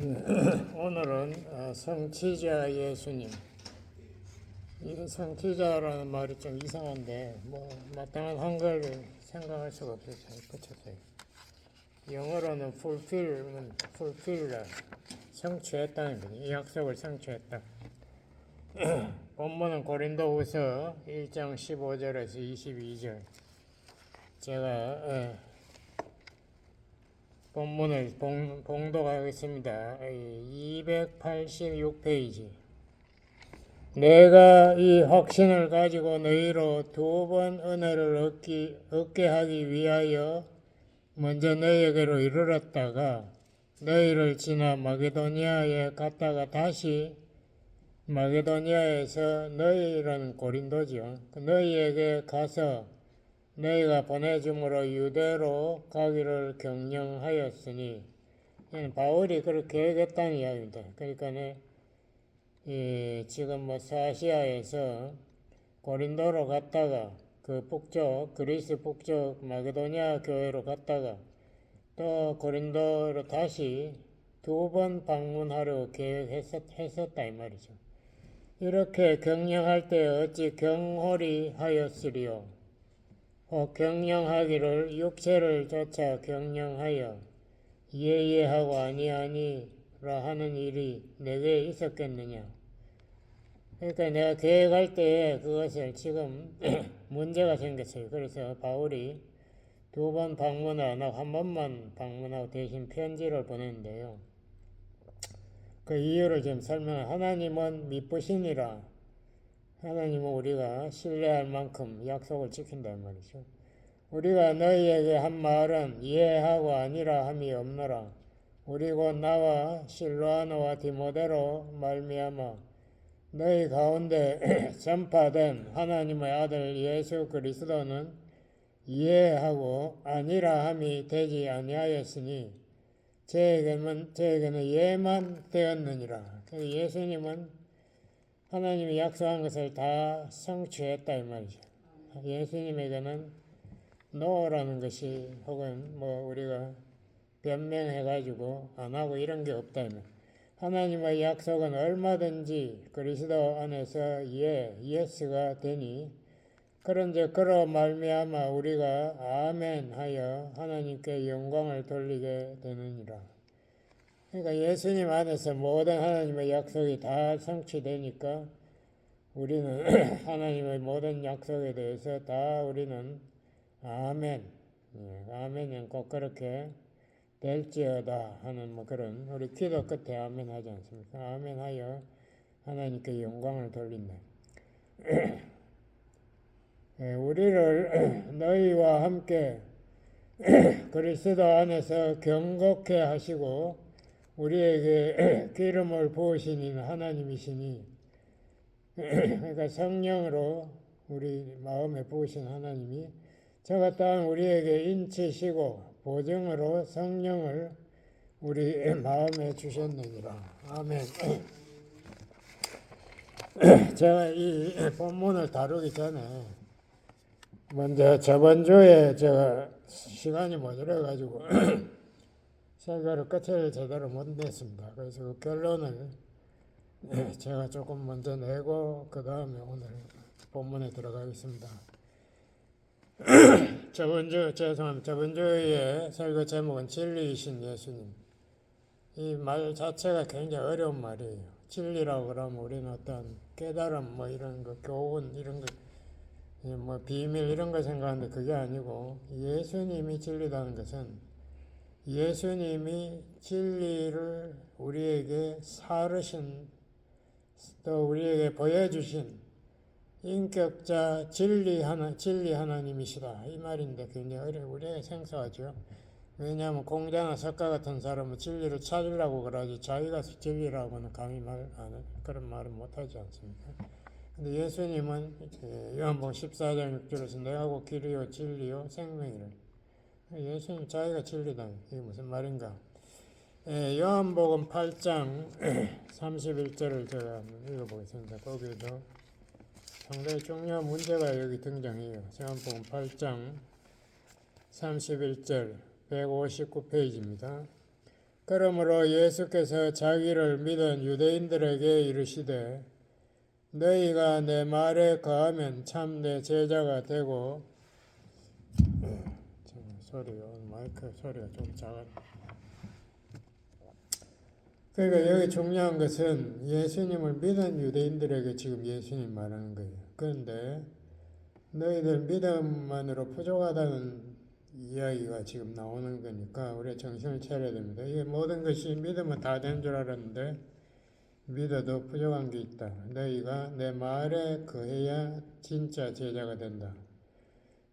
오늘은 성취자 예수님. 이 성취자라는 말이 좀 이상한데 마땅한 한글을 생각할 수가 없어서 잘 붙였어요. 영어로는 fulfiller, 성취했다는 거죠. 이 약속을 성취했다. 본문은 고린도후서 1장 15절에서 22절. 제가 본문을 봉독하겠습니다. 286페이지. 내가 이 확신을 가지고 너희로 두 번 은혜를 얻게 하기 위하여 먼저 너희에게로 이르렀다가 너희를 지나 마게도니아에 갔다가 다시 마게도니아에서 너희라는 고린도죠. 너희에게 가서 너희가 보내줌으로 유대로 가기를 경영하였으니, 바울이 그렇게 얘기했다는 이야기입니다. 그러니까 지금 사시아에서 고린도로 갔다가 그 북쪽 그리스 북쪽 마게도니아 교회로 갔다가 또 고린도로 다시 두 번 방문하려고 계획했었다 이 말이죠. 이렇게 경영할 때 어찌 경홀히 하였으리요. 경영하기를 육체를 쫓아 경영하여 예하고 아니하니라 하는 일이 내게 있었겠느냐. 그러니까 내가 계획할 때 그것을 지금 문제가 생겼어요. 그래서 바울이 두 번 방문하고 한 번만 방문하고 대신 편지를 보냈는데요. 그 이유를 좀 하나님은 미쁘시니라. 하나님은 우리가 신뢰할 만큼 약속을 지킨단 말이죠. 우리가 너희에게 한 말은 이해하고 아니라 함이 없노라. 우리 곧 나와 실로아노와 디모데로 말미암아 너희 가운데 전파된 하나님의 아들 예수 그리스도는 이해하고 아니라 함이 되지 아니하였으니 저에게는 예만 되었느니라. 예수님은 하나님이 약속한 것을 다 성취했다 이 말이죠. 예수님에게는 노라는 것이 혹은 우리가 변명해가지고 안 하고 이런 게 없다 이 말. 하나님의 약속은 얼마든지 그리스도 안에서 예스가 되니 그런즉 그로 말미암아 우리가 아멘 하여 하나님께 영광을 돌리게 되느니라. 그러니까 예수님 안에서 모든 하나님의 약속이 다 성취되니까 우리는 하나님의 모든 약속에 대해서 다 우리는 아멘, 아멘은 꼭 그렇게 될지어다 하는 그런 우리 기도 끝에 아멘 하지 않습니까? 아멘 하여 하나님께 영광을 돌린다. 우리를 너희와 함께 그리스도 안에서 경고케 하시고 우리에게 기름을 부으신 이는 하나님이시니, 그러니까 성령으로 우리 마음에 부으신 하나님이 저가 또한 우리에게 인치시고 보증으로 성령을 우리 마음에 주셨느니라. 아멘. 제가 이 본문을 다루기 전에 먼저 저번 주에 제가 시간이 모자라가지고 설교를 끝을 제대로 못 냈습니다. 그래서 그 결론을 제가 조금 먼저 내고 그 다음에 오늘 본문에 들어가겠습니다. 저번 주에 설교 제목은 진리이신 예수님. 이 말 자체가 굉장히 어려운 말이에요. 진리라고 그러면 우리는 어떤 깨달음 이런 거, 교훈 이런 거, 비밀 이런 거 생각하는데 그게 아니고 예수님이 진리라는 것은 예수님이 진리를 우리에게 사르신 또 우리에게 보여주신 인격자 진리 하나님이시다 이 말인데 굉장히 우리에게 생소하죠. 왜냐하면 공자나 석가 같은 사람은 진리를 찾으려고 그러지 자기가 진리라고는 감히 그런 말은 못하지 않습니까? 근데 예수님은 요한복음 14장 6절에서 내가 곧 길이요 진리요 생명이라. 예수님 자기가 진리다. 이게 무슨 말인가? 요한복음 8장 31절을 제가 읽어보겠습니다. 거기도 상당히 중요한 문제가 여기 등장해요. 요한복음 8장 31절 159페이지입니다. 그러므로 예수께서 자기를 믿은 유대인들에게 이르시되 너희가 내 말에 거하면 참 내 제자가 되고 소리가 마이크 소리가 좀 작아. 그러니까 여기 중요한 것은 예수님을 믿은 유대인들에게 지금 예수님 말하는 거예요. 그런데 너희들 믿음만으로 부족하다는 이야기가 지금 나오는 거니까 우리가 정신을 차려야 됩니다. 이게 모든 것이 믿으면 다 된 줄 알았는데 믿어도 부족한 게 있다. 너희가 내 말에 거해야 진짜 제자가 된다.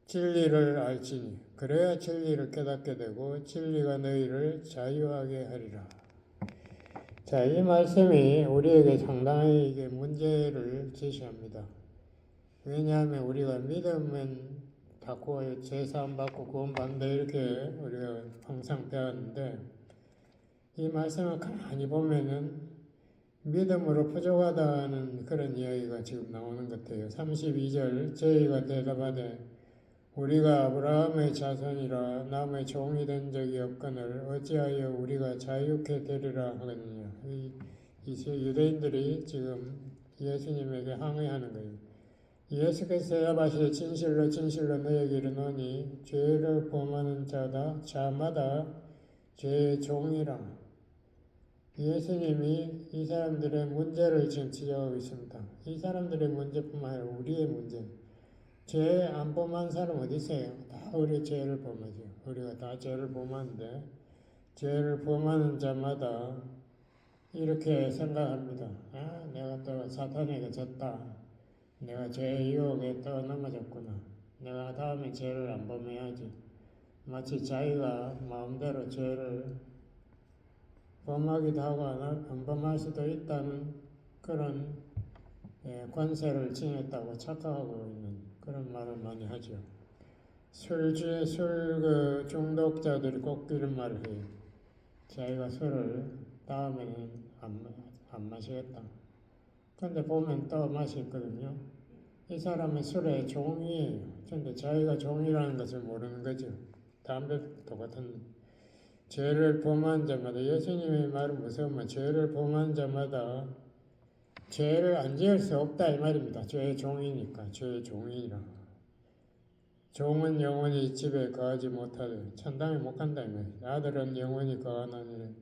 진리를 알지니 그래야 진리를 깨닫게 되고 진리가 너희를 자유하게 하리라. 자, 이 말씀이 우리에게 상당히 이게 문제를 제시합니다. 왜냐하면 우리가 믿으면 받고 제사함 받고 구원 받는다 이렇게 우리가 항상 배웠는데 이 말씀을 가만히 보면은 믿음으로 부족하다는 그런 이야기가 지금 나오는 것 같아요. 32절 저희가 대답하되 우리가 아브라함의 자손이라 남의 종이 된 적이 없거늘 어찌하여 우리가 자유케 되리라 하거든요. 이 유대인들이 지금 예수님에게 항의하는 거예요. 예수께서 대답하시되 진실로 진실로 너희에게 이르노니 죄를 범하는 자마다 죄의 종이라. 예수님이 이 사람들의 문제를 지금 지적하고 있습니다. 이 사람들의 문제뿐만 아니라 우리의 문제. 죄 안 범한 사람 어디 있어요? 다 우리 죄를 범하죠. 우리가 다 죄를 범하는데 죄를 범하는 자마다 이렇게 생각합니다. 아, 내가 또 사탄에게 졌다. 내가 죄의 유혹에 또 넘어졌구나. 내가 다음에 죄를 안 범해야지. 마치 자기가 마음대로 죄를 범하기도 하고 안 범할 수도 있다는 그런 권세를 지녔다고 착각하고 있는 그런 말을 많이 하죠. 술 중독자들이 꼭 이런 말을 해요. 자기가 술을 다음에는 안 마시겠다. 근데 보면 또 마시거든요. 이 사람은 술의 종이에요. 근데 자기가 종이라는 것을 모르는 거죠. 담배도 똑같은 죄를 범한 자마다 예수님의 말은 무서우면 죄를 범한 자마다 죄를 안 지을 수 없다 이 말입니다. 죄의 종이니까 죄의 종이라. 종은 영원히 집에 거하지 못하되 천당에 못 간다 이 말이에요. 아들은 영원히 거하나니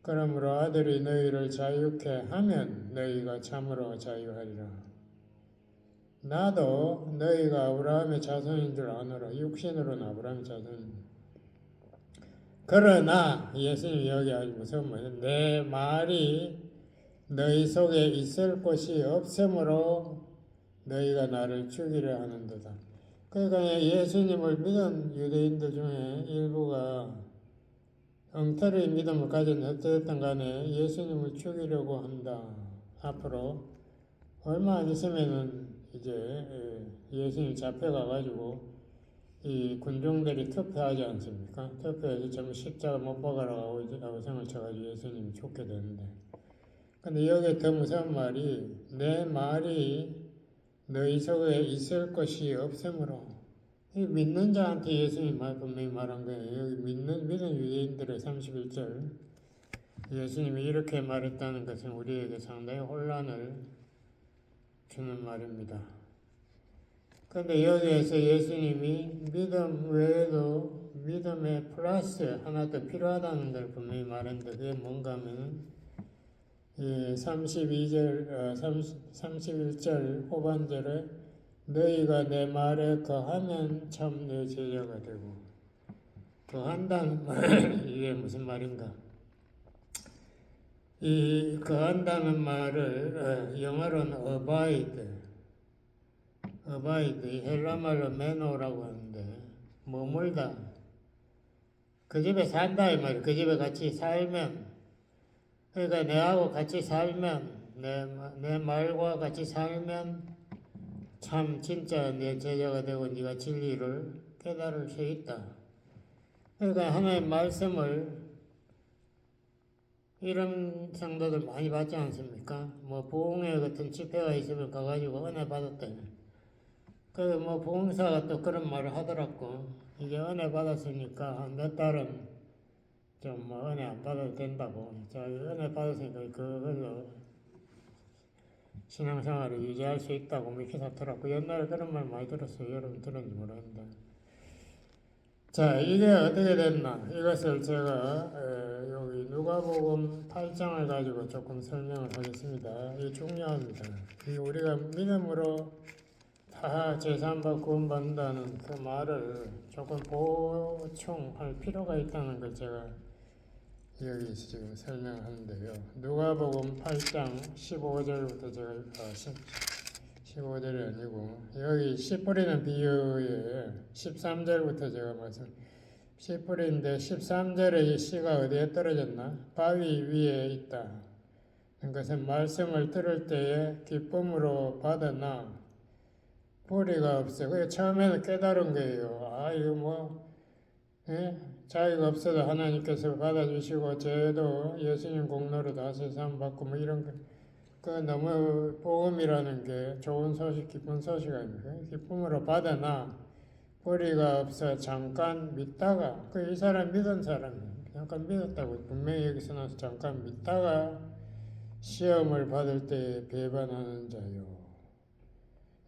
그러므로 아들이 너희를 자유케 하면 너희가 참으로 자유하리라. 나도 너희가 아브라함의 자손인 줄 아노라. 육신으로는 아브라함의 자손입니다. 그러나 예수님이 여기 아주 무서운 말이에요. 내 말이 너희 속에 있을 곳이 없으므로 너희가 나를 죽이려 하는도다. 그러니까 예수님을 믿은 유대인들 중에 일부가 엉터리 믿음을 가진 어쨌든 간에 예수님을 죽이려고 한다. 앞으로 얼마 안 있으면은 이제 예수님 잡혀가가지고 이 군중들이 투표하지 않습니까? 투표해서 전부 십자가 못 박아라고 생을 쳐가지고 예수님이 죽게 되는데. 근데 여기에 더 무서운 말이 내 말이 너희 속에 있을 것이 없으므로 믿는 자한테 예수님 분명히 말한 거예요. 여기 믿는 유대인들의 31절 예수님이 이렇게 말했다는 것은 우리에게 상당히 혼란을 주는 말입니다. 그런데 여기에서 예수님이 믿음 외에도 믿음의 플러스 하나 더 필요하다는 걸 분명히 말했는데 그게 뭔가 하면 31절 후반절에 너희가 내 말에 거하면 참 내 제자가 되고 거한다는 말 이게 무슨 말인가? 이 거한다는 말을 영어로는 abide 헬라 말로 메노라고 하는데 머물다 그 집에 산다 이 말이에요. 그 집에 같이 살면 그러니까 내하고 같이 살면 내 말과 같이 살면 참 진짜 내 제자가 되고 네가 진리를 깨달을 수 있다. 그러니까 하나님의 말씀을 이런 성도들 많이 받지 않습니까? 뭐 부흥회 같은 집회가 있으면 가가지고 은혜 받았다. 뭐 부흥사가 또 그런 말을 하더라고. 이제 은혜 받았으니까 몇 달은 좀 뭐 은혜 안 받아도 된다고. 자기 은혜 받았으니까 그걸로 신앙생활을 유지할 수 있다고 믿기 좋더라고. 옛날에 그런 말 많이 들었어요. 여러분 들었는지 모르겠는데. 자, 이게 어떻게 됐나? 이것을 제가 여기 누가복음 8장을 가지고 조금 설명을 하겠습니다. 이게 중요합니다. 이 우리가 믿음으로 다 제사함과 구원받는다는 그 말을 조금 보충할 필요가 있다는 걸 제가 여기서 지금 설명하는데요. 누가복음 8장 15절부터 제가 15절이 아니고 여기 씨 뿌리는 비유에 13절부터 제가 씨 뿌리는데 13절에 이 씨가 어디에 떨어졌나? 바위 위에 있다. 그것은 말씀을 들을 때에 기쁨으로 받으나 뿌리가 없어. 그게 처음에는 깨달은 거예요. 아, 이거 뭐, 예? 자기가 없어도 하나님께서 받아주시고, 저도 예수님 공로로 다 세상 받고, 뭐 이런 거, 그 너무 복음이라는 게 좋은 소식, 기쁜 소식 아닙니까? 기쁨으로 받으나 뿌리가 없어 잠깐 믿다가, 그 이 사람 믿은 사람이에요. 잠깐 믿었다고 분명히 여기서 나서 잠깐 믿다가 시험을 받을 때 배반하는 자요.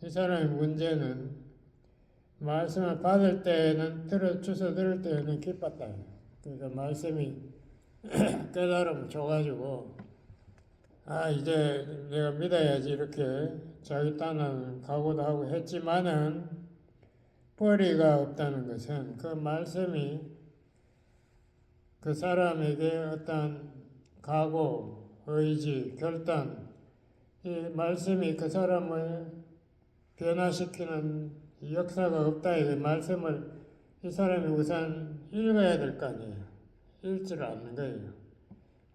이 사람의 문제는 말씀을 받을 때는 주워 들을 때는 기뻤다. 그러니까 말씀이 깨달음 줘가지고 아 이제 내가 믿어야지 이렇게 자기 딴은 각오도 하고 했지만은 뿌리가 없다는 것은 그 말씀이 그 사람에게 어떤 각오, 의지, 결단 이 말씀이 그 사람을 변화시키는 역사가 없다. 이 말씀을 이 사람이 우선 읽어야 될 거 아니에요. 읽지를 않는 거예요.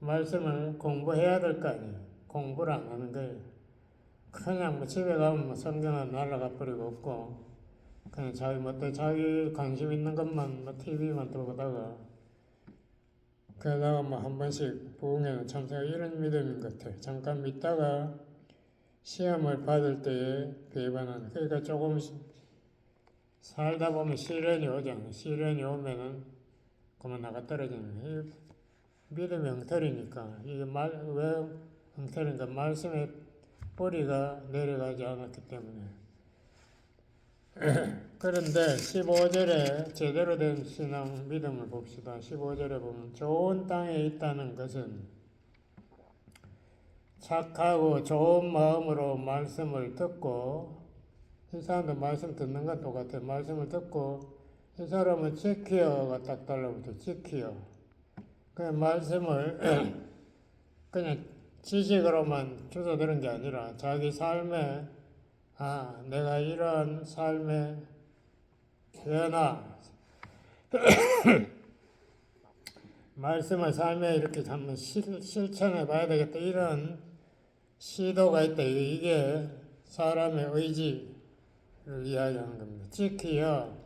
말씀을 공부해야 될 거 아니에요. 공부를 안 하는 거예요. 그냥 뭐 집에 가면 뭐 성경은 날라가 버리고 없고 그냥 자기 관심 있는 것만 뭐 TV만 들고다가 그러다가 뭐 한 번씩 부흥회는 참석 이런 믿음인 것 같아요. 잠깐 믿다가 시험을 받을 때에 배반하는 그러니까 조금씩 살다 보면 시련이 오잖아요. 시련이 오면은 그만 나가 떨어지는 거예요. 믿음이 엉터리니까 이게 왜 엉터리인가 말씀의 뿌리가 내려가지 않았기 때문에 그런데 15절에 제대로 된 신앙 믿음을 봅시다. 15절에 보면 좋은 땅에 있다는 것은 착하고 좋은 마음으로 말씀을 듣고 이 사람도 말씀 듣는 건 똑같아요. 말씀을 듣고 이 사람은 지키어가 딱 달라붙어. 지키어. 그 말씀을 그냥 지식으로만 주워 들은 게 아니라 자기 삶에 아 내가 이런 삶의 변화 말씀을 삶에 이렇게 한번 실천해 봐야 되겠다. 이런 시도가 있다. 이게 사람의 의지를 이야기하는 겁니다. 지키어.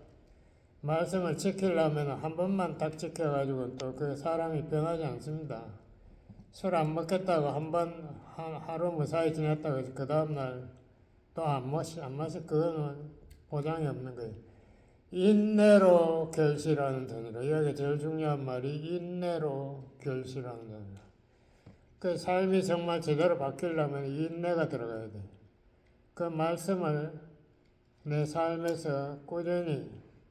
말씀을 지키려면 한 번만 딱 지켜가지고 또 그 사람이 변하지 않습니다. 술 안 먹겠다고 하루 무사히 지냈다고 해서 그 다음날 또 안 마시, 그거는 보장이 없는 거예요. 인내로 결실하는 자니라. 여기 제일 중요한 말이 인내로 결실하는 자니라. 그 삶이 정말 제대로 바뀌려면 인내가 들어가야 돼. 그 말씀을 내 삶에서 꾸준히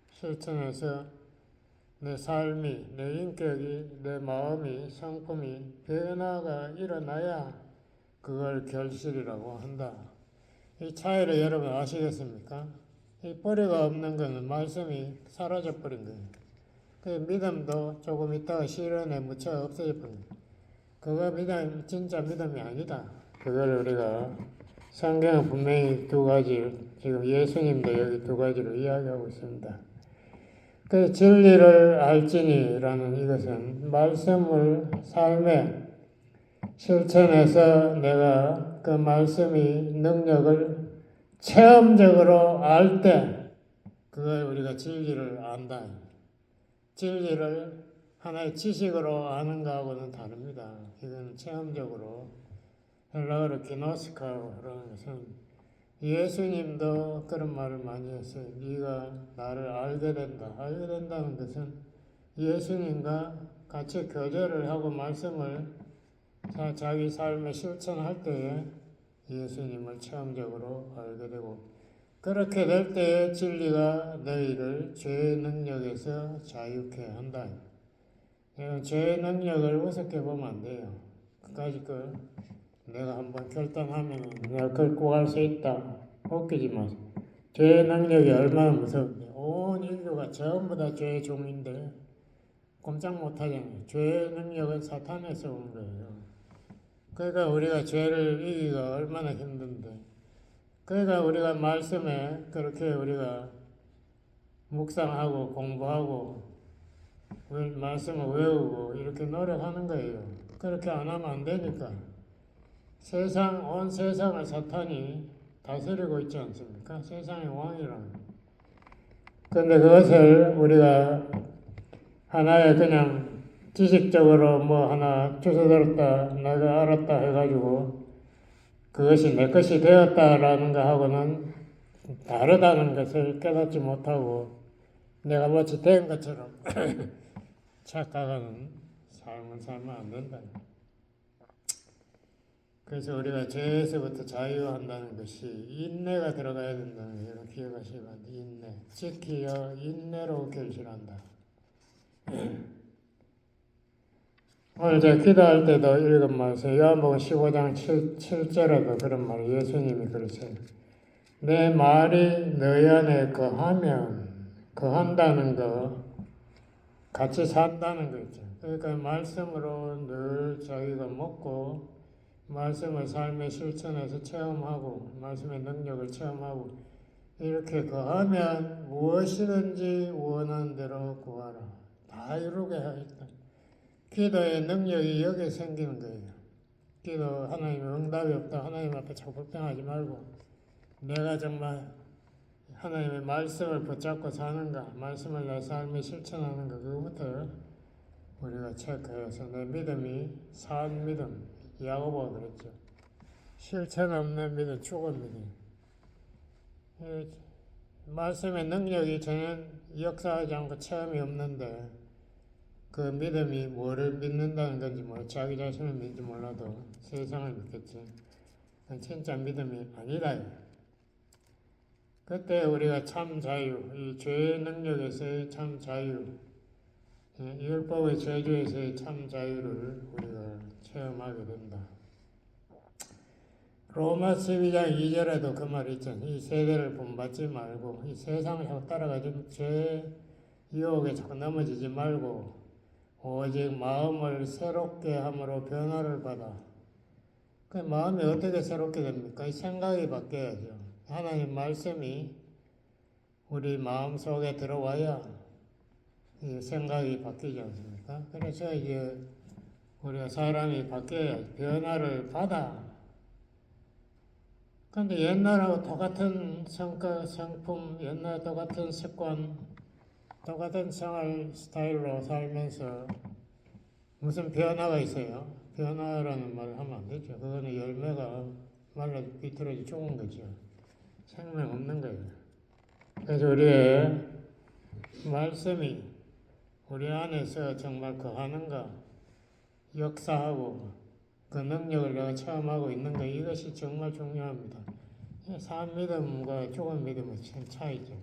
실천해서 내 삶이, 내 인격이, 내 마음이, 성품이 변화가 일어나야 그걸 결실이라고 한다. 이 차이를 여러분 아시겠습니까? 이 뿌리가 없는 것은 말씀이 사라져 버린 거예요. 그 믿음도 조금 있다가 시련에 묻혀 없어져 버린 거예요. 그거 믿음, 진짜 믿음이 아니다. 그걸 우리가 성경은 분명히 두 가지, 지금 예수님도 여기 두 가지로 이야기하고 있습니다. 그 진리를 알지니라는 이것은 말씀을 삶에 실천해서 내가 그 말씀이 능력을 체험적으로 알 때 그걸 우리가 진리를 안다. 진리를 하나의 지식으로 아는 것하고는 다릅니다. 이건 체험적으로 헬라어로 기노스카라고 그러는 것은 예수님도 그런 말을 많이 했어요. 네가 나를 알게 된다. 알게 된다는 것은 예수님과 같이 교제를 하고 말씀을 자기 삶에 실천할 때에 예수님을 체험적으로 알게 되고, 그렇게 될 때에 진리가 너희를 죄의 능력에서 자유케 한다. 죄의 능력을 우습게 보면 안 돼요. 그까짓 거 내가 한번 결단하면 내가 긁고 갈 수 있다. 웃기지 마세요. 죄의 능력이 얼마나 무서운데, 온 인류가 전부 다 죄의 종인데 꼼짝 못하잖아요. 죄의 능력은 사탄에서 온 거예요. 그러니까 우리가 죄를 이기기가 얼마나 힘든데, 그러니까 우리가 말씀에 그렇게 우리가 묵상하고 공부하고 말씀을 외우고 이렇게 노력하는 거예요. 그렇게 안 하면 안 되니까. 온 세상을 사탄이 다스리고 있지 않습니까? 세상의 왕이라는. 그런데 그것을 우리가 하나의 그냥 지식적으로 뭐 하나 주워들었다, 내가 알았다 해가지고 그것이 내 것이 되었다라는 것하고는 다르다는 것을 깨닫지 못하고 내가 마치 된 것처럼 착각하는 삶을 살면 안 된다. 그래서 우리가 죄에서부터 자유한다는 것이 인내가 들어가야 된다는 걸 기억하시기 바랍니다. 인내. 지키여 인내로 결실한다. 오늘 제가 기도할 때도 읽은 말씀, 요한복음 15장 7절에도 그런 말, 예수님이 그러세요. 내 말이 너희 안에 거한다는 거, 같이 산다는 거 있죠. 그러니까 말씀으로 늘 자기가 먹고, 말씀을 삶의 실천에서 체험하고, 말씀의 능력을 체험하고, 이렇게 거하면 무엇이든지 원하는 대로 구하라. 다 이루게 하겠다. 기도의 능력이 여기에 생기는 거예요. 기도 하나님의 응답이 없다. 하나님 앞에 자꾸 불평하지 말고 내가 정말 하나님의 말씀을 붙잡고 사는가, 말씀을 내 삶에 실천하는가, 그거부터 우리가 체크해서 내 믿음이 산 믿음, 야고보가 그랬죠. 실천 없는 믿음, 죽은 믿음. 말씀의 능력이 전혀 역사하지 않고 체험이 없는데 그 믿음이 뭐를 믿는다는 건지 자기 자신을 믿는지 몰라도 세상을 믿겠지. 진짜 믿음이 아니다. 그때 우리가 참 자유, 이 죄의 능력에서의 참 자유, 율법의 저주에서의 참 자유를 우리가 체험하게 된다. 로마 12장 2절에도 그 말이 있잖아요. 이 세대를 본받지 말고 이 세상을 자꾸 따라가지, 죄 유혹에 자꾸 넘어지지 말고 오직 마음을 새롭게 함으로 변화를 받아. 그 마음이 어떻게 새롭게 됩니까? 생각이 바뀌어야죠. 하나님 말씀이 우리 마음 속에 들어와야 이 생각이 바뀌지 않습니까? 그래서 이제 우리가 사람이 바뀌어야 변화를 받아. 근데 옛날하고 똑같은 성격, 성품, 옛날 똑같은 습관, 똑같은 생활 스타일로 살면서 무슨 변화가 있어요? 변화라는 말을 하면 안 되죠. 그거는 열매가 말라 비틀어져 죽은 거죠. 생명 없는 거예요. 그래서 우리의 말씀이 우리 안에서 정말 거하는가, 역사하고 그 능력을 내가 체험하고 있는가, 이것이 정말 중요합니다. 산 믿음과 죽은 믿음의 차이죠.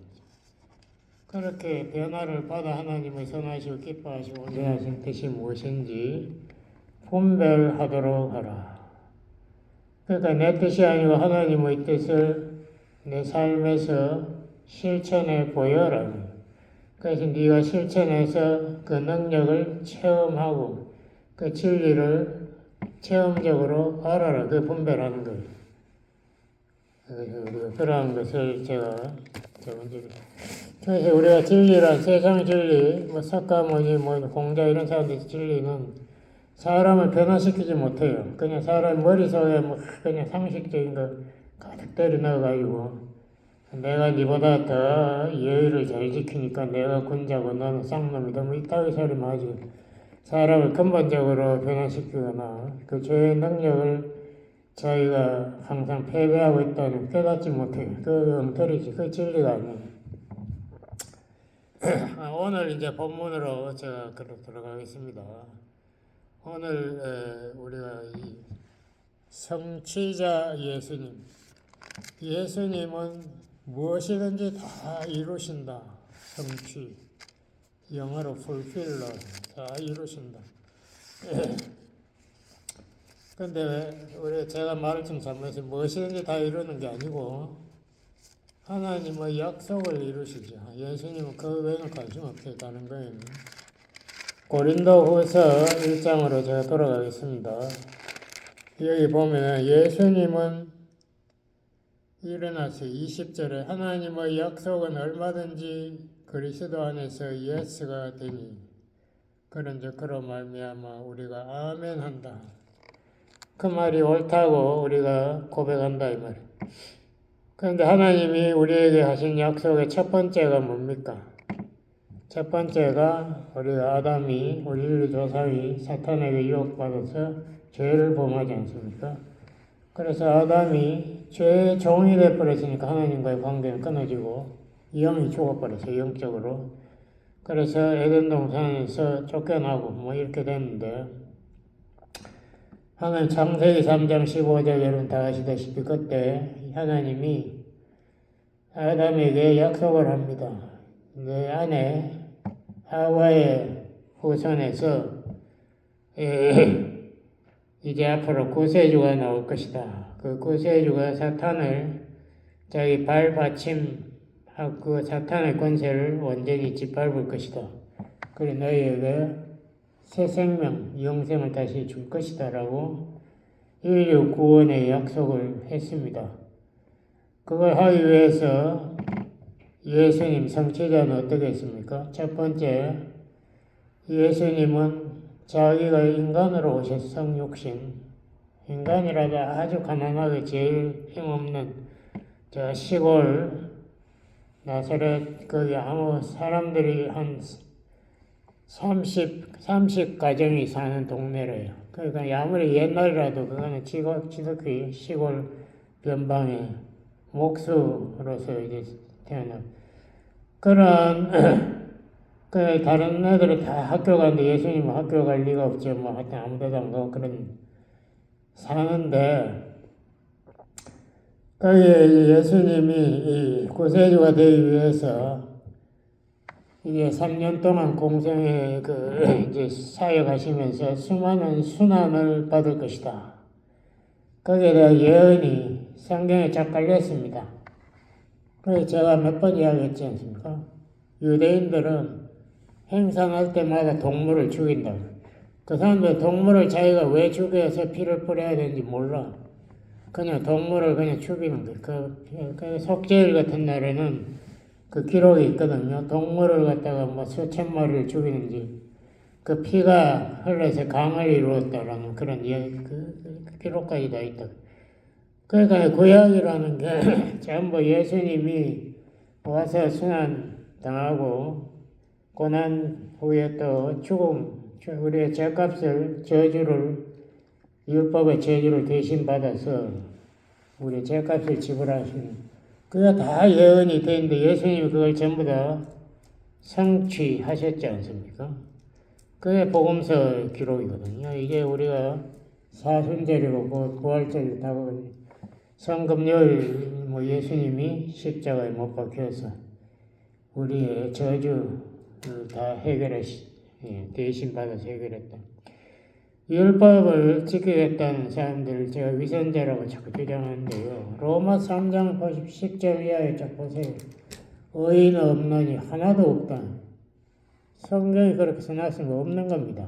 그렇게 변화를 받아 하나님을 선하시고 기뻐하시고 온전하신 뜻이 무엇인지 분별하도록 하라. 그러니까 내 뜻이 아니고 하나님의 뜻을 내 삶에서 실천해 보여라. 그래서 네가 실천해서 그 능력을 체험하고 그 진리를 체험적으로 알아라. 그 분별하는 거예요. 우리가 그러한 것을 제가 그래서 우리가 진리란 세상 진리, 석가모니, 공자 이런 사람들 진리는 사람을 변화시키지 못해요. 그냥 사람 머릿속에 그냥 상식적인 거 가득 때려 넣어가지고 내가 니보다 더 예의를 잘 지키니까 내가 군자고 너는 쌍놈이다. 이따위 소리만 하지. 사람을 근본적으로 변화시키거나 그 죄의 능력을 저희가 항상 패배하고 있다는 깨닫지 못해요. 그 엉터리지. 그 진리가 아니에요. 오늘 이제 본문으로 제가 들어가겠습니다. 오늘 우리가 이 성취자 예수님, 예수님은 무엇이든지 다 이루신다. 성취, 영어로 fulfiller, 다 이루신다. 근데 우리 제가 말을 좀 잘못해서 무엇이든지 다 이루는 게 아니고 하나님의 약속을 이루시죠. 예수님은 그 외에는 관심 없다는 거예요. 고린도후서 1장으로 제가 돌아가겠습니다. 여기 보면 예수님은 일어나서 20절에 하나님의 약속은 얼마든지 그리스도 안에서 예스가 되니 그런즉 그로 말미암아 우리가 아멘한다. 그 말이 옳다고 우리가 고백한다 이 말이에요. 그런데 하나님이 우리에게 하신 약속의 첫 번째가 뭡니까? 첫 번째가 우리가 아담이 우리 인류 조상이 사탄에게 유혹받아서 죄를 범하지 않습니까? 그래서 아담이 죄의 종이 되어버렸으니까 하나님과의 관계는 끊어지고 영이 죽어버렸어요. 영적으로. 그래서 에덴 동산에서 쫓겨나고 뭐 이렇게 됐는데 하나님 창세기 3장 15절 여러분 다 아시다시피 그때 하나님이 아담에게 약속을 합니다. 내 아내 하와의 후손에서 이제 앞으로 구세주가 나올 것이다. 그 구세주가 사탄을 자기 발받침 그 사탄의 권세를 완전히 짓밟을 것이다. 그리고 너희에게 새 생명, 영생을 다시 줄 것이다 라고 인류 구원의 약속을 했습니다. 그걸 하기 위해서 예수님 성취자는 어떻게 했습니까? 첫 번째, 예수님은 자기가 인간으로 오신 성육신, 인간이라도 아주 가난하게 제일 힘없는 저 시골 나사렛 거기 아무 사람들이 한 30 가정이 사는 동네래요. 그러니까 아무리 옛날이라도 그거는 지극히 시골 변방에 목수로서 이제 태어난 그런 그 다른 애들은 다 학교 가는데 예수님은 학교 갈 리가 없죠. 뭐 하여튼 아무데도 안 가고 그런 사는데 거기에 예수님이 이 구세주가 되기 위해서 이게 3년 동안 공생에 이제 사역하시면서 수많은 순환을 받을 것이다. 거기에 대한 예언이 성경에 쫙 깔렸습니다. 그래서 제가 몇 번 이야기했지 않습니까? 유대인들은 행상할 때마다 동물을 죽인다. 그 사람들은 동물을 자기가 왜 죽여서 피를 뿌려야 되는지 몰라. 그냥 동물을 그냥 죽이는 거예요. 그 속죄일 같은 날에는 그 기록이 있거든요. 동물을 갖다가 뭐 수천 마리를 죽이는지 그 피가 흘러서 강을 이루었다라는 그런 이야기, 그 기록까지 다 있다. 그러니까 구약이라는 게 전부 예수님이 와서 순환 당하고 고난 후에 또 죽음, 우리의 죄값을 저주를 율법의 저주를 대신 받아서 우리의 죄값을 지불하시는 그게 다 예언이 되는데 예수님이 그걸 전부 다 성취하셨지 않습니까? 그게 복음서 기록이거든요. 이게 우리가 사순절이고 부활절 다가오니 성금요일 뭐 예수님이 십자가에 못 박혀서 우리의 저주를 다 대신 받아서 해결했다. 율법을 지키겠다는 사람들을 제가 위선자라고 자꾸 주장하는데요. 로마 3장 10절 이하에 쫙 보세요. 의인 없나니 하나도 없다. 성경이 그렇게 써놨으면 없는 겁니다.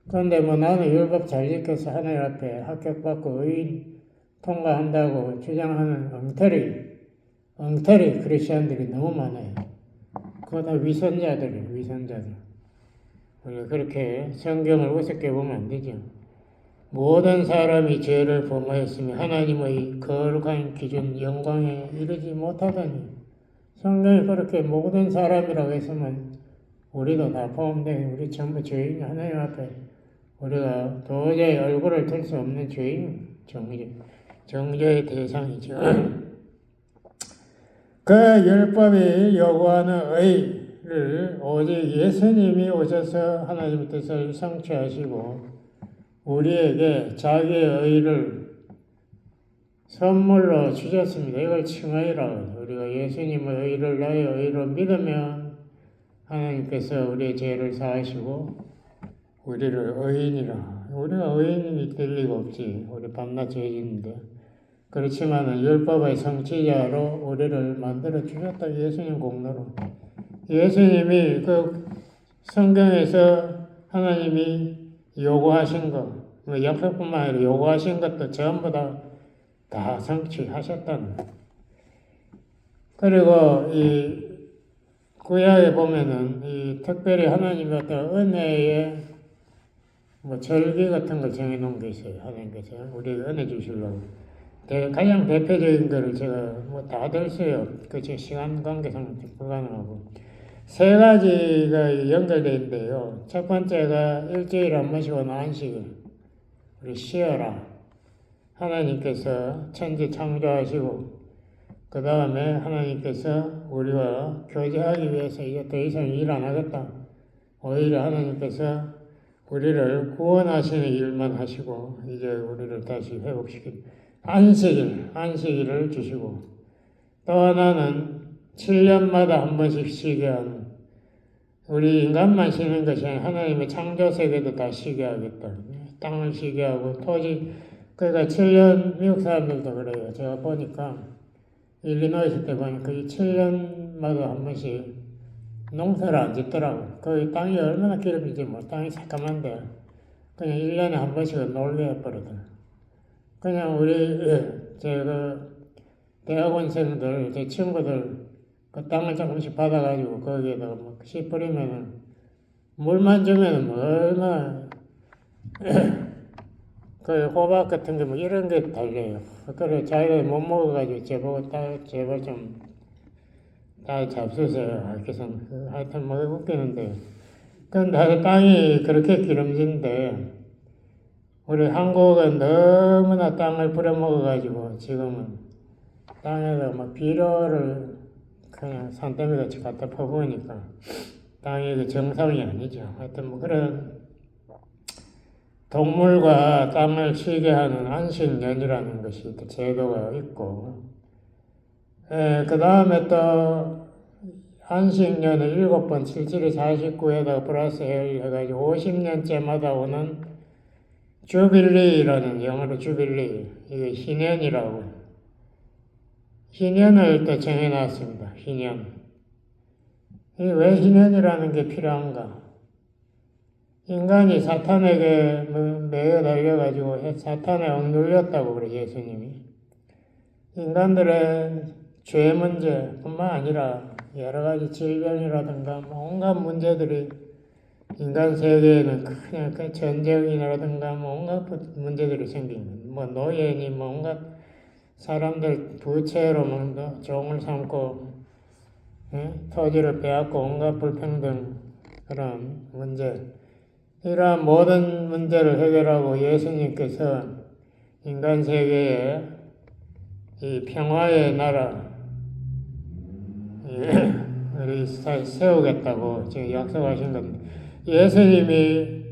그런데 뭐 나는 율법 잘 지켜서 하나님 앞에 합격받고 의인 통과한다고 주장하는 엉터리 크리스천들이 너무 많아요. 그거 다 위선자들이에요. 위선자들. 우리가 그렇게 성경을 우습게 보면 안 되죠. 모든 사람이 죄를 범하였으며 하나님의 거룩한 기준 영광에 이르지 못하다니 성경이 그렇게 모든 사람이라고 했으면 우리도 다 포함되는 우리 전부 죄인 하나님 앞에 우리가 도저히 얼굴을 들 수 없는 죄인 정죄의 대상이죠. 그 율법이 요구하는 오직 예수님이 오셔서 하나님의 뜻을 성취하시고 우리에게 자기의 의를 선물로 주셨습니다. 이걸 칭의라고 해요. 우리가 예수님의 의를 나의 의로 믿으면 하나님께서 우리의 죄를 사하시고 우리를 의인이라. 우리가 의인이 될 리가 없지. 우리 밤낮 죄 짓는데. 그렇지만 율법의 성취자로 우리를 만들어 주셨다. 예수님 공로로. 예수님이 그 성경에서 하나님이 요구하신 것, 약속뿐만 아니라 요구하신 것도 전부 다 성취하셨다는 거예요. 그리고 이 구약에 보면은 이 특별히 하나님 같은 은혜의 절기 같은 걸 정해놓은 게 있어요. 하나님께서 우리에게 은혜 주시려고. 가장 대표적인 거를 제가 다 될 수요. 그 시간 관계상 불가능하고. 세 가지가 연결되어 있는데요. 첫 번째가 일주일에 한 번씩 오는 안식일. 우리 쉬어라. 하나님께서 천지 창조하시고 그 다음에 하나님께서 우리와 교제하기 위해서 이제 더 이상 일 안 하겠다. 오히려 하나님께서 우리를 구원하시는 일만 하시고 이제 우리를 다시 회복시키는 안식일을 주시고 또 하나는 7년마다 한 번씩 쉬게 하는 우리 인간만 쉬는 것이 아니라 하나님의 창조 세계도 다 쉬게 하겠다. 땅을 쉬게 하고 토지 그러니까 7년 미국 사람들도 그래요. 제가 보니까 일리노이스 때 보니까 이 7년마다 한 번씩 농사를 안 짓더라고. 거기 땅이 얼마나 기름이지 땅이 새까만데 그냥 1년에 한 번씩은 놀게 해버리더라고. 그냥 우리 제가 대학원생들 제 친구들 그 땅을 조금씩 받아가지고 거기에다가 씨 뿌리면은 물만 주면은 얼마나 그 호박 같은 게 이런 게 달려요. 그래 자기가 못 먹어가지고 제보고 제발 좀 다 잡수세요. 그래서 하여튼 웃기는데 근데 땅이 그렇게 기름진데 우리 한국은 너무나 땅을 부려먹어가지고 지금은 땅에다 비료를 그냥 산더미같이 갖다 퍼부으니까 땅이 그 정상이 아니죠. 하여튼 그런 동물과 땅을 쉬게 하는 안식년이라는 것이 또 제도가 있고 그 다음에 또 안식년을 7번 7일에 49에다가 플러스 해가지고 50년째마다 오는 주빌리라는 영어로 주빌리 이게 희년이라고 희년을 또 정해놨습니다. 희년 이게 왜 희년이라는 게 필요한가? 인간이 사탄에게 매여 달려가지고 사탄에 억눌렸다고 그래 예수님이. 인간들의 죄 문제뿐만 아니라 여러 가지 질병이라든가 온갖 문제들이 인간 세계에는 그냥 그 전쟁이라든가 온갖 문제들이 생기는 노예니 온갖 사람들 부채로 종을 삼고 토지를 빼앗고 온갖 불평등 그런 문제 이러한 모든 문제를 해결하고 예수님께서 인간 세계에 이 평화의 나라 를 세우겠다고 지금 약속하신 겁니다. 예수님이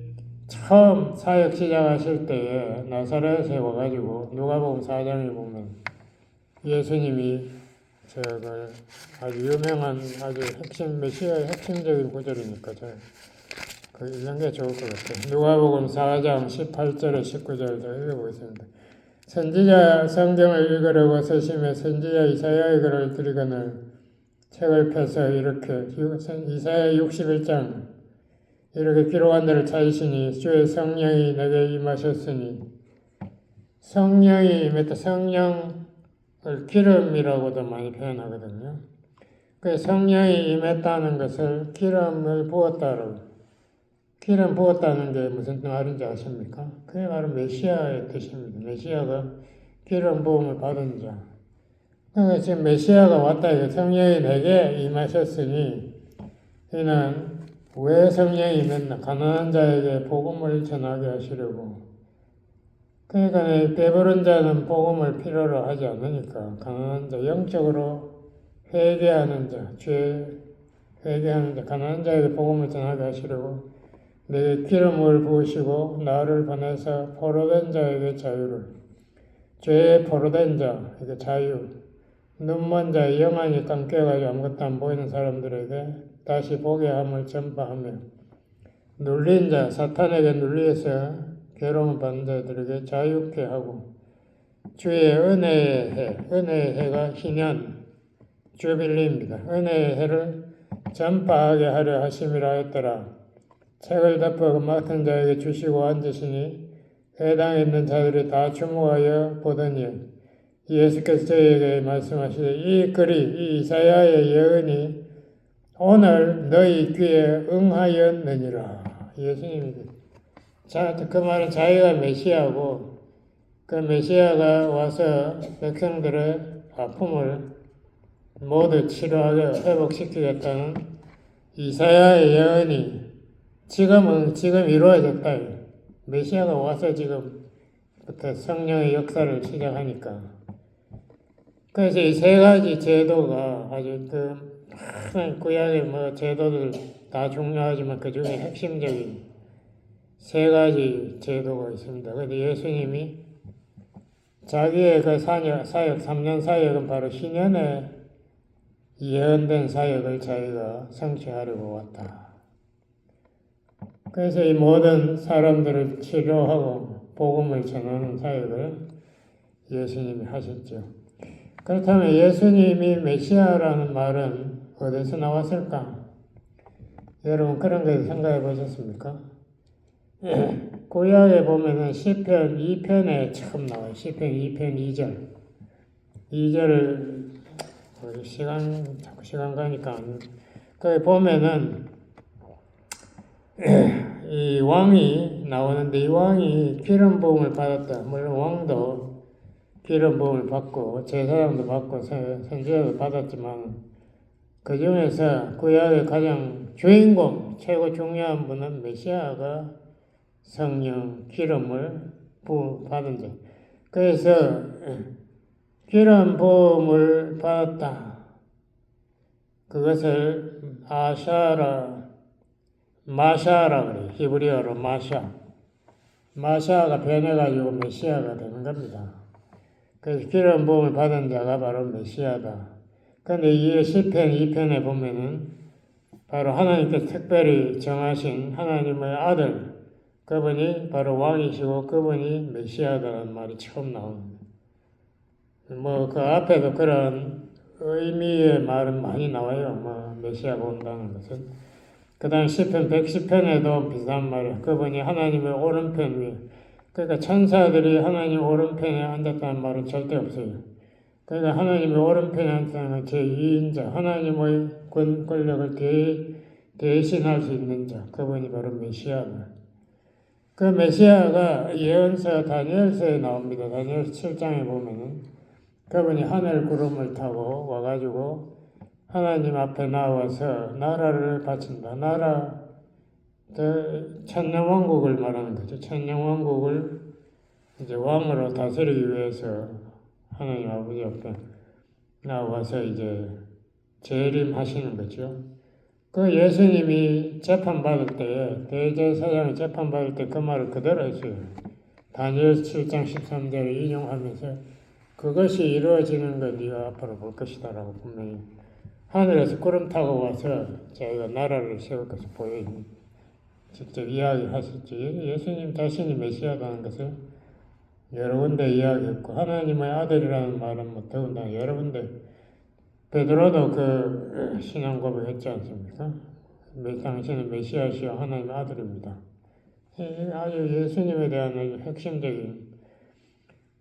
처음 사역 시작하실 때에 나사렛에 와가지고 누가복음 4장에 보면 예수님이 저걸 아주 유명한 아주 메시아의 핵심적인 구절이니까 이런 게 좋을 것 같아요. 누가복음 4장 18절에 19절을 읽어보겠습니다. 선지자 성경을 읽으려고 서심해 선지자 이사야의 글을 들이거늘 책을 펴서 이렇게 이사야 61장 이렇게 기록한 데를 찾으시니 주의 성령이 내게 임하셨으니 성령이 임했다. 성령을 기름이라고도 많이 표현하거든요. 그 성령이 임했다는 것을 기름을 부었다고 기름 부었다는 게 무슨 말인지 아십니까? 그게 바로 메시아의 뜻입니다. 메시아가 기름 부음을 받은 자. 그러니까 지금 메시아가 왔다. 성령이 내게 임하셨으니 이는 왜 성령이 임했나? 가난한 자에게 복음을 전하게 하시려고. 그러니까 배부른 자는 복음을 필요로 하지 않으니까 가난한 자, 영적으로 회개하는 자, 죄 회개하는데 가난한 자에게 복음을 전하게 하시려고 내게 기름을 부으시고 나를 보내서 포로된 자에게 자유를, 죄에 포로된 자에게 자유, 눈먼 자의 영안이 감겨가지고 아무것도 안 보이는 사람들에게 다시 보게 함을 전파하며, 눌린 자, 사탄에게 눌려서 괴로움 받는 자들에게 자유케 하고, 주의 은혜의 해, 은혜의 해가 희년, 주빌리입니다. 은혜의 해를 전파하게 하려 하심이라 했더라. 책을 덮어 맡은 자에게 주시고 앉으시니 회당에 있는 자들이 다 주목하여 보더니 예수께서 저희에게 말씀하시되 이 글이 이 이사야의 예언이 오늘 너희 귀에 응하였느니라. 예수님이 그 말은 자기가 메시아고 그 메시아가 와서 백성들의 아픔을 모두 치료하게 회복시키겠다는 이사야의 예언이 지금 이루어졌다. 메시아가 와서 지금부터 성령의 역사를 시작하니까. 그래서 이 세 가지 제도가 아주 구약의 제도들 다 중요하지만 그 중에 핵심적인 세 가지 제도가 있습니다. 그런데 예수님이 자기의 그 사역 3년 사역은 바로 희년에 예언된 사역을 자기가 성취하려고 왔다. 그래서 이 모든 사람들을 치료하고 복음을 전하는 사역을 예수님이 하셨죠. 그렇다면 예수님이 메시아라는 말은 어디서 나왔을까? 여러분 그런 거 생각해 보셨습니까? 구약에 보면은 시편 2편에 처음 나와요. 시편 2편 2절. 2절을 자꾸 시간 가니까 거기 보면은 이 왕이 나오는데 이 왕이 기름 부음을 받았다. 물론 왕도 기름 부음을 받고 제사장도 받고 선지자도 받았지만 그 중에서 구약의 가장 주인공, 최고 중요한 분은 메시아가 성령 기름을 받은 자. 그래서 기름 부음을 받았다. 그것을 마샤라 그래요. 히브리어로 마샤. 마샤가 변해가지고 메시아가 되는 겁니다. 그래서 기름 부음을 받은 자가 바로 메시아다. 그런데 이 시편 2편에 보면은 바로 하나님께서 특별히 정하신 하나님의 아들, 그분이 바로 왕이시고 그분이 메시아다라는 말이 처음 나옵니다. 그 앞에도 그런 의미의 말은 많이 나와요. 메시아가 온다는 것은. 그 다음 시편 110편에도 비슷한 말이에요. 그분이 하나님의 오른편 위에. 그러니까 천사들이 하나님 오른편에 앉았다는 말은 절대 없어요. 그러니까 하나님의 오른편에 앉았다는 건 제2인자, 하나님의 권력을 대신할 수 있는 자, 그분이 바로 메시아다. 그 메시아가 예언서 다니엘서에 나옵니다. 다니엘서 7장에 보면은 그분이 하늘 구름을 타고 와가지고 하나님 앞에 나와서 나라를 바친다. 천년왕국을 말하는 거죠. 천년왕국을 이제 왕으로 다스리기 위해서 하나님 아버지 앞에 나와서 이제 재림하시는 거죠. 그 예수님이 재판받을 때, 대제사장이 재판받을 때 그 말을 그대로 했어요. 다니엘서 7장 13절을 인용하면서 그것이 이루어지는 걸 네가 앞으로 볼 것이다 라고 분명히 하늘에서 구름 타고 와서 자기가 나라를 세울 것을 직접 이야기하셨지. 예수님 자신이 메시아라는 것을 여러 군데 이야기했고 하나님의 아들이라는 말은 더군다나 여러 군데 베드로도 그 신앙 고백했지 않습니까? 당신은 메시아시여 하나님의 아들입니다. 아주 예수님에 대한 아주 핵심적인.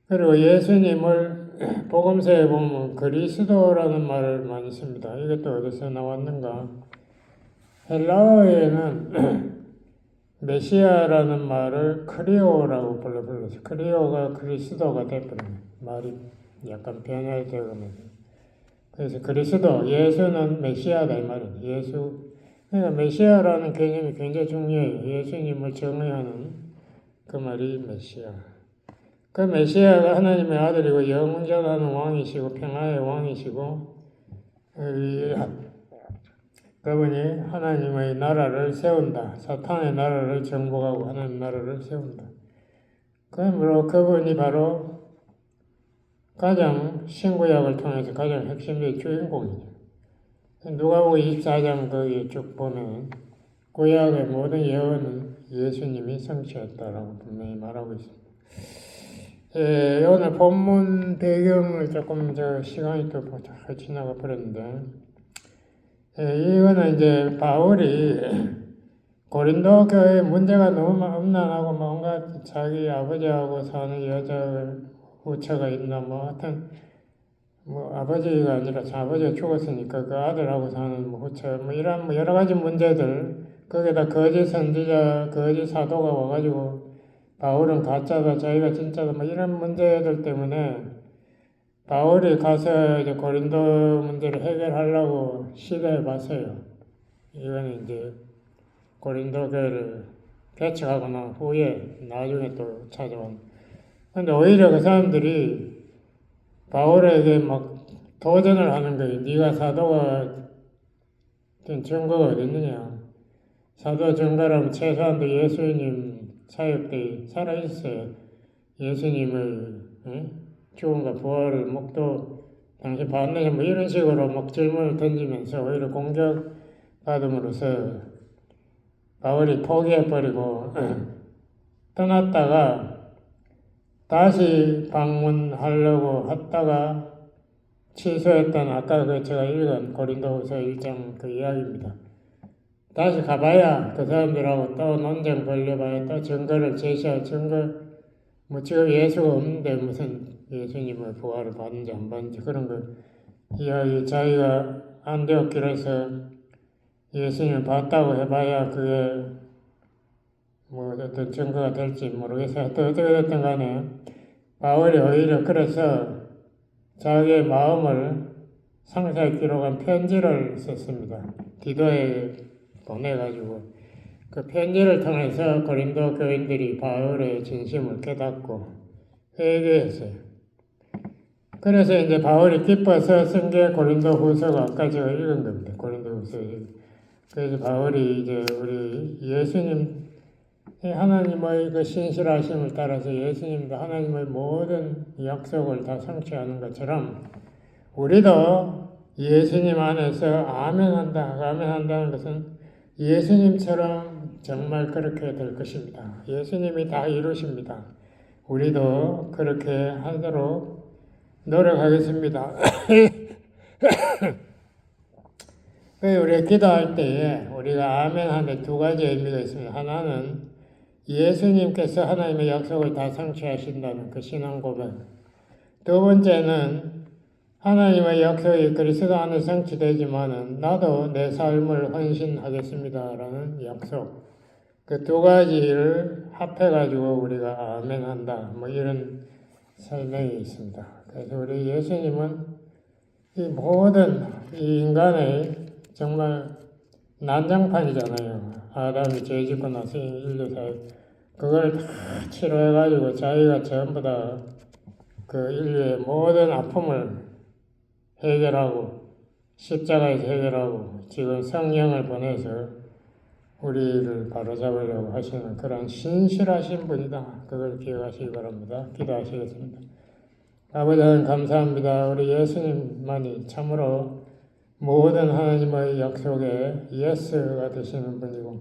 그리고 예수님을 복음서에 보면 그리스도라는 말을 많이 씁니다. 이것도 어디서 나왔는가? 헬라어에는 메시아라는 말을 크리오라고 불렀어요. 크리오가 그리스도가 돼버려요. 말이 약간 변화되면서. 그래서 그리스도, 예수는 메시아다 이 말이에요. 그러니까 메시아라는 개념이 굉장히 중요해요. 예수님을 정의하는 그 말이 메시아. 그 메시아가 하나님의 아들이고 영원전하는 왕이시고 평화의 왕이시고 그분이 하나님의 나라를 세운다. 사탄의 나라를 정복하고 하나님 나라를 세운다. 그러므로 그분이 바로 가장 신구약을 통해서 가장 핵심의 주인공이죠. 누가복음 24장 거기 쭉 보면 구약의 모든 예언은 예수님이 성취했다라고 분명히 말하고 있습니다. 오늘 본문 배경을 조금 시간이 또 지나가 버렸는데, 이거는 이제 바울이 고린도 교회 문제가 너무 음란하고 뭔가 자기 아버지하고 사는 여자 후처가 있나 하여튼 아버지가 아니라 아버지가 죽었으니까 그 아들하고 사는 후처 이런 여러 가지 문제들, 거기다 거짓 선지자 거짓 사도가 와가지고 바울은 가짜다 자기가 진짜다 이런 문제들 때문에 바울이 가서 이제 고린도 문제를 해결하려고 시도해 봤어요. 이거는 이제 고린도 교회를 개척하고 난 후에 나중에 또 찾아온. 근데 오히려 그 사람들이 바울에게 막 도전을 하는 거예요. 네가 사도가 된 증거가 어딨느냐. 사도 증거라면 최소한도 예수님 사역 때 살아있어요. 예수님을 죽음과 부활을 목도 당신 봤느냐 이런 식으로 막 질문을 던지면서 오히려 공격받음으로써 바울이 포기해버리고 떠났다가 다시 방문하려고 했다가 취소했던 아까 제가 읽은 고린도후서 1장 그 이야기입니다. 다시 가봐야 그 사람들하고 또 논쟁 벌려봐야 또 증거를 제시할 증거 지금 예수가 없는데 무슨 예수님의 부활을 받는지 안 받는지 그런 거 이야기 자기가 안디옥길에서 예수님을 봤다고 해봐야 그게 어떤 증거가 될지 모르겠어요. 또 어떻게 됐든 간에 바울이 오히려 그래서 자기의 마음을 상세히 기록한 편지를 썼습니다. 디도에 보내가지고 그 편지를 통해서 고린도 교인들이 바울의 진심을 깨닫고 회개했어요. 그래서 이제 바울이 기뻐서 쓴 게 고린도 후서가 아까 제가 읽은 겁니다. 고린도 후서. 그래서 바울이 이제 우리 예수님 하나님의 그 신실하심을 따라서 예수님도 하나님의 모든 약속을 다 성취하는 것처럼 우리도 예수님 안에서 아멘한다. 아멘한다는 것은 예수님처럼 정말 그렇게 될 것입니다. 예수님이 다 이루십니다. 우리도 그렇게 하도록 노력하겠습니다. 우리가 기도할 때에 우리가 아멘 하는 두 가지 의미가 있습니다. 하나는 예수님께서 하나님의 약속을 다 성취하신다는 그 신앙 고백. 두 번째는 하나님의 약속이 그리스도 안에 성취되지만은 나도 내 삶을 헌신하겠습니다라는 약속. 그 두 가지를 합해가지고 우리가 아멘한다. 이런 설명이 있습니다. 그래서 우리 예수님은 이 모든 이 인간의 정말 난장판이잖아요. 아담이 죄 짓고 나서 인류 사회 그걸 다 치료해가지고 자기가 전부 다 그 인류의 모든 아픔을 해결하고 십자가에서 해결하고 지금 성령을 보내서 우리를 바로잡으려고 하시는 그런 신실하신 분이다. 그걸 기억하시기 바랍니다. 기도하시겠습니다. 아버지 하나님 감사합니다. 우리 예수님만이 참으로 모든 하나님의 약속에 예스가 되시는 분이고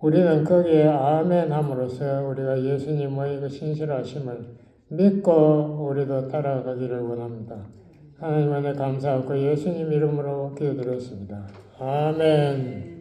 우리는 거기에 아멘함으로써 우리가 예수님의 그 신실하심을 믿고 우리도 따라가기를 원합니다. 하나님 안에 감사하고 예수님 이름으로 기도드렸습니다. 아멘.